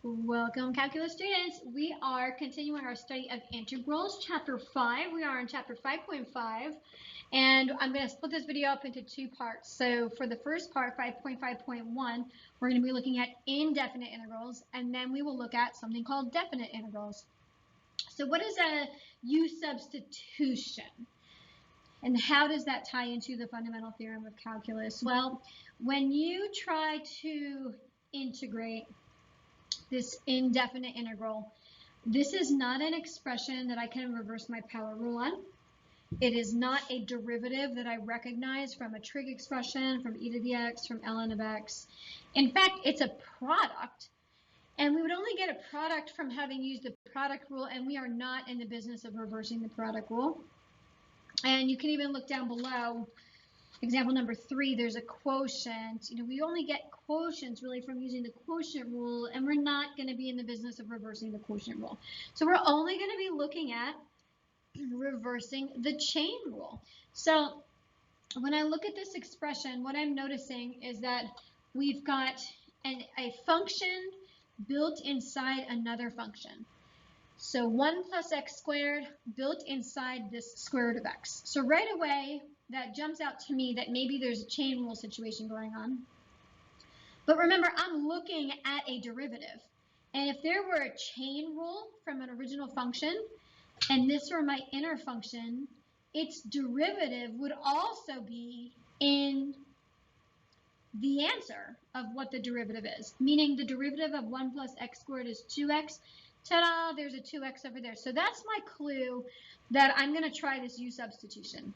Welcome, calculus students. We are continuing our study of integrals, chapter 5. We are in chapter 5.5, and I'm going to split this video up into two parts. So for the first part, 5.5.1, we're going to be looking at indefinite integrals, and then we will look at something called definite integrals. So what is a U substitution? And how does that tie into the fundamental theorem of calculus? Well, when you try to integrate this indefinite integral, this is not an expression that I can reverse my power rule on. It is not a derivative that I recognize from a trig expression, from e to the x, from ln of x. In fact, it's a product, and we would only get a product from having used the product rule, and we are not in the business of reversing the product rule. And you can even look down below. Example number 3, there's a quotient. We only get quotients really from using the quotient rule, and we're not going to be in the business of reversing the quotient rule. So we're only going to be looking at reversing the chain rule. So when I look at this expression, what I'm noticing is that we've got a function built inside another function. So 1 plus x squared built inside this square root of x. So right away, that jumps out to me that maybe there's a chain rule situation going on. But remember, I'm looking at a derivative. And if there were a chain rule from an original function, and this were my inner function, its derivative would also be in the answer of what the derivative is. Meaning the derivative of 1 plus x squared is 2x. Ta-da, there's a 2x over there. So that's my clue that I'm going to try this U substitution.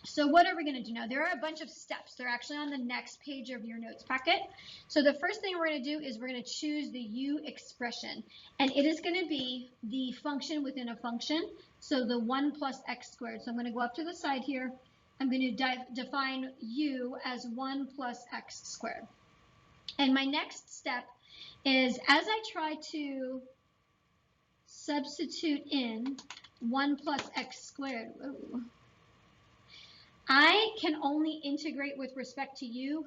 So what are we going to do now? There are a bunch of steps. They're actually on the next page of your notes packet. So the first thing we're going to do is we're going to choose the U expression. And it is going to be the function within a function. So the 1 plus x squared. So I'm going to go up to the side here. I'm going to define U as 1 plus x squared. And my next step is as I try to substitute in 1 plus x squared, I can only integrate with respect to u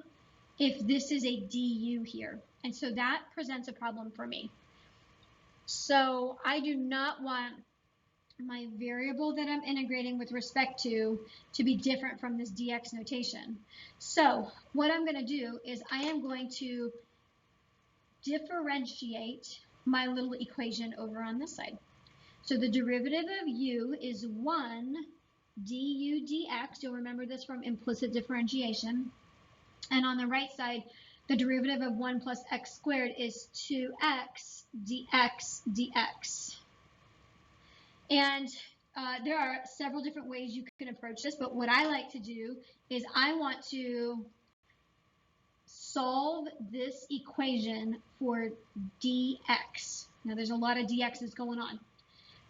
if this is a du here. And so that presents a problem for me. So I do not want my variable that I'm integrating with respect to be different from this dx notation. So what I'm going to do is I am going to differentiate my little equation over on this side. So the derivative of u is 1 du dx. You'll remember this from implicit differentiation. And on the right side, the derivative of 1 plus x squared is 2x dx dx. And there are several different ways you can approach this, but what I like to do is I want to solve this equation for dx. Now there's a lot of dx's going on.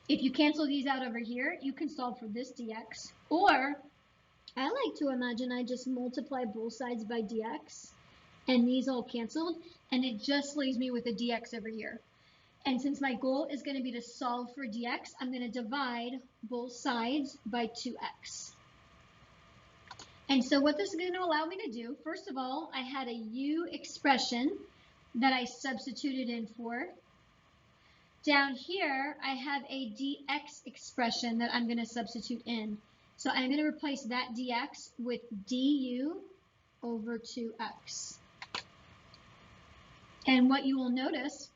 If you cancel these out over here, you can solve for this dx. Or I like to imagine I just multiply both sides by dx, and these all canceled, and it just leaves me with a dx over here. And since my goal is going to be to solve for dx, I'm going to divide both sides by 2x. And so what this is going to allow me to do, first of all, I had a u expression that I substituted in for. Down here, I have a dx expression that I'm going to substitute in. So I'm going to replace that dx with du over 2x. And what you will notice,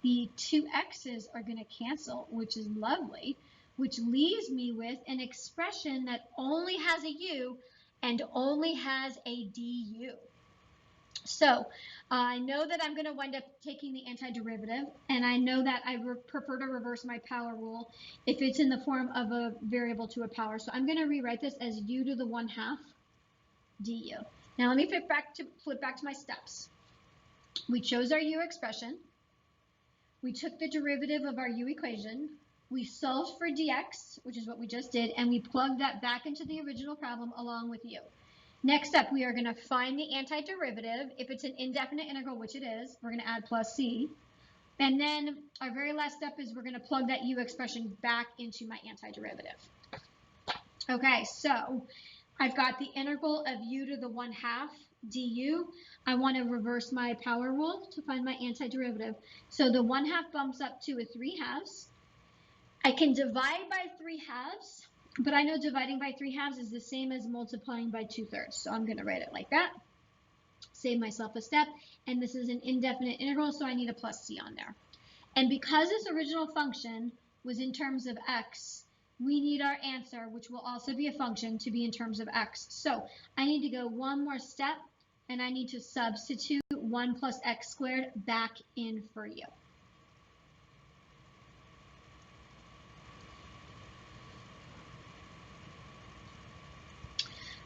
the 2x's are going to cancel, which is lovely, which leaves me with an expression that only has a u and only has a du. So I know that I'm going to wind up taking the antiderivative, and I know that I prefer to reverse my power rule if it's in the form of a variable to a power. So I'm going to rewrite this as u to the 1/2 du. Now let me flip back to my steps. We chose our u expression. We took the derivative of our u equation. We solved for dx, which is what we just did, and we plugged that back into the original problem along with u. Next up, we are going to find the antiderivative. If it's an indefinite integral, which it is, we're going to add plus c. And then our very last step is we're going to plug that u expression back into my antiderivative. Okay, so I've got the integral of u to the 1/2 du. I want to reverse my power rule to find my antiderivative. So the 1/2 bumps up to a 3/2. I can divide by 3/2, but I know dividing by 3/2 is the same as multiplying by 2/3. So I'm going to write it like that. Save myself a step. And this is an indefinite integral, so I need a plus c on there. And because this original function was in terms of x, we need our answer, which will also be a function, to be in terms of x. So I need to go one more step, and I need to substitute 1 plus x squared back in for u.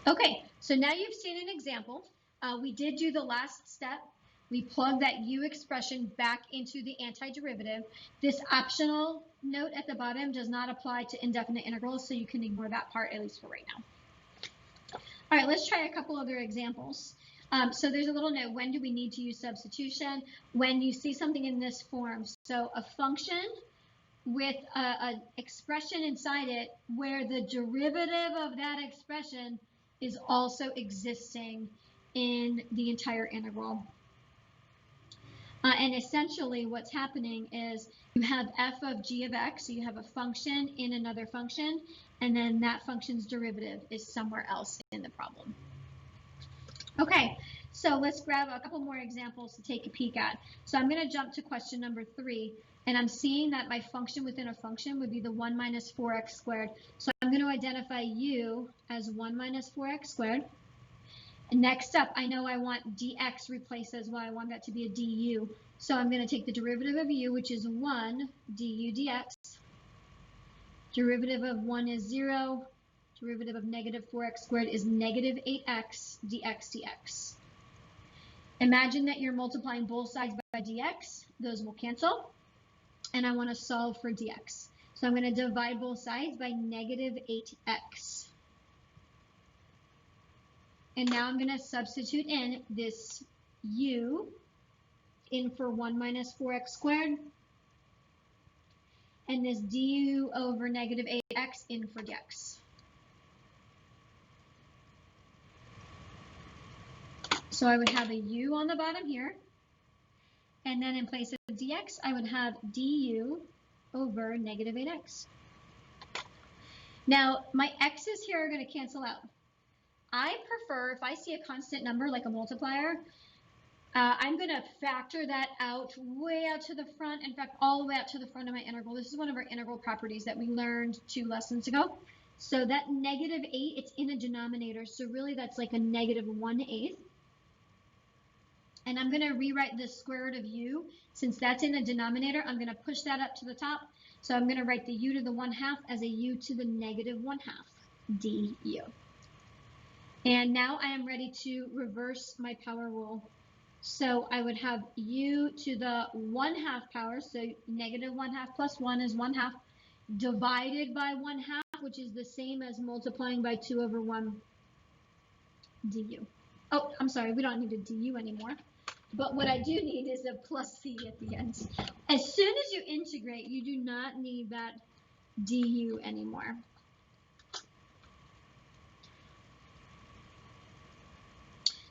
Okay, so now you've seen an example. We did do the last step. We plugged that u expression back into the antiderivative. This optional note at the bottom does not apply to indefinite integrals, so you can ignore that part, at least for right now. All right, let's try a couple other examples. So there's a little note, when do we need to use substitution? When you see something in this form, so a function with an expression inside it where the derivative of that expression is also existing in the entire integral. And essentially what's happening is you have f of g of x, so you have a function in another function, and then that function's derivative is somewhere else in the problem. Okay, so let's grab a couple more examples to take a peek at. So I'm going to jump to question number 3, and I'm seeing that my function within a function would be the 1 minus 4x squared. So I'm going to identify u as 1 minus 4x squared. And next up, I know I want dx replaced as well. I want that to be a du. So I'm going to take the derivative of u, which is 1 du dx. Derivative of 1 is 0. Derivative of negative 4x squared is negative 8x dx dx. Imagine that you're multiplying both sides by dx. Those will cancel. And I want to solve for dx. So I'm going to divide both sides by negative 8x. And now I'm going to substitute in this u in for 1 minus 4x squared. And this du over negative 8x in for dx. So I would have a u on the bottom here. And then in place of dx, I would have du over negative 8x. Now, my x's here are going to cancel out. I prefer, if I see a constant number like a multiplier, I'm going to factor that out way out to the front. In fact, all the way out to the front of my integral. This is one of our integral properties that we learned 2 lessons ago. So that negative 8, it's in a denominator. So really that's like a negative 1/8. And I'm going to rewrite the square root of u. Since that's in the denominator, I'm going to push that up to the top. So I'm going to write the u to the 1/2 as a u to the negative 1/2 du. And now I am ready to reverse my power rule. So I would have u to the 1/2 power, so negative 1/2 plus 1 is 1/2, divided by 1/2, which is the same as multiplying by 2 over 1 du. Oh, I'm sorry, we don't need a du anymore. But what I do need is a plus c at the end. As soon as you integrate, you do not need that du anymore.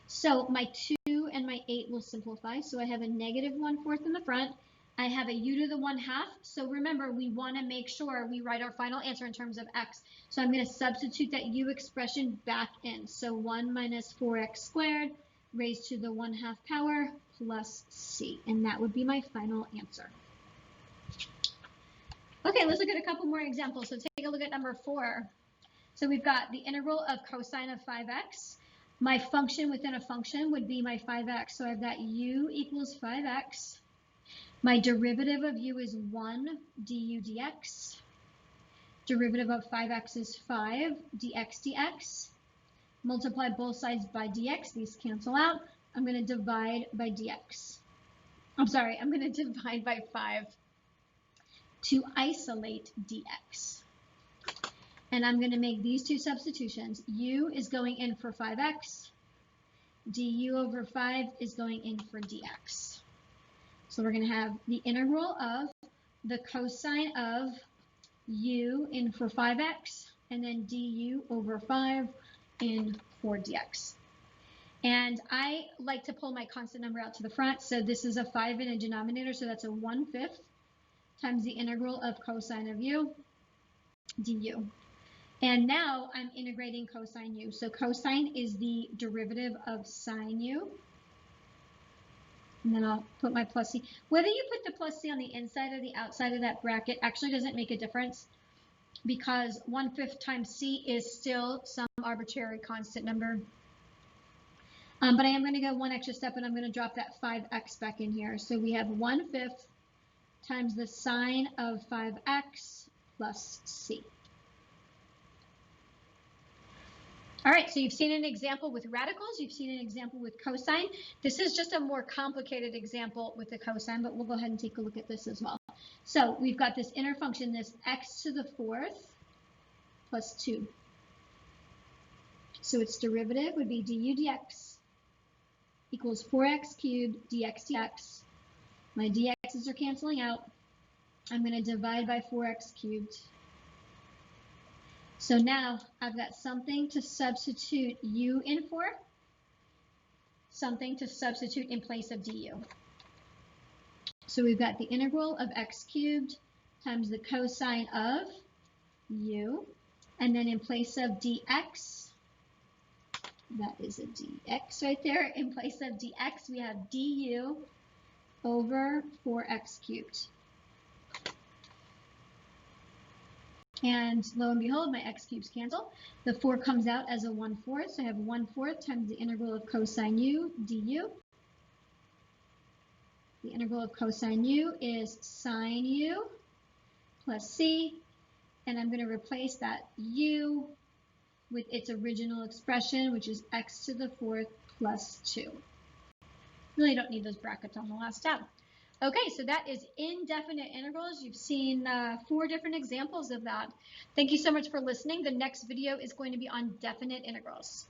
So my 2 and my 8 will simplify. So I have a negative 1/4 in the front. I have a u to the 1/2. So remember, we want to make sure we write our final answer in terms of x. So I'm going to substitute that u expression back in. So 1 minus 4x squared raised to the 1/2 power plus c. And that would be my final answer. Okay, let's look at a couple more examples. So take a look at number 4. So we've got the integral of cosine of 5x. My function within a function would be my 5x. So I've got u equals 5x. My derivative of u is 1 du dx. Derivative of 5x is 5 dx dx. Multiply both sides by dx. These cancel out. I'm going to divide by dx. I'm sorry, I'm going to divide by 5 to isolate dx. And I'm going to make these two substitutions. U is going in for 5x. Du over 5 is going in for dx. So we're going to have the integral of the cosine of u in for 5x, and then du over 5 in 4 dx. And I like to pull my constant number out to the front. So this is a 5 in a denominator, so that's a 1/5 times the integral of cosine of u du. And now I'm integrating cosine u. So cosine is the derivative of sine u. And then I'll put my plus c. Whether you put the plus c on the inside or the outside of that bracket actually doesn't make a difference, because 1/5 times c is still some arbitrary constant number. But I am going to go one extra step, and I'm going to drop that 5x back in here. So we have 1/5 times the sine of 5x plus c. All right, so you've seen an example with radicals. You've seen an example with cosine. This is just a more complicated example with the cosine, but we'll go ahead and take a look at this as well. So we've got this inner function, this x to the 4th plus 2. So its derivative would be du dx equals 4x cubed dx dx. My dx's are canceling out. I'm going to divide by 4x cubed. So now I've got something to substitute u in for, something to substitute in place of du. So we've got the integral of x cubed times the cosine of u, and then in place of dx, that is a dx right there, in place of dx we have du over 4x cubed. And lo and behold, my x cubes cancel. The 4 comes out as a 1/4, so I have 1/4 times the integral of cosine u du. The integral of cosine u is sine u plus c, and I'm going to replace that u with its original expression, which is x to the 4th plus 2. Really don't need those brackets on the last tab. Okay, so that is indefinite integrals. You've seen 4 different examples of that. Thank you so much for listening. The next video is going to be on definite integrals.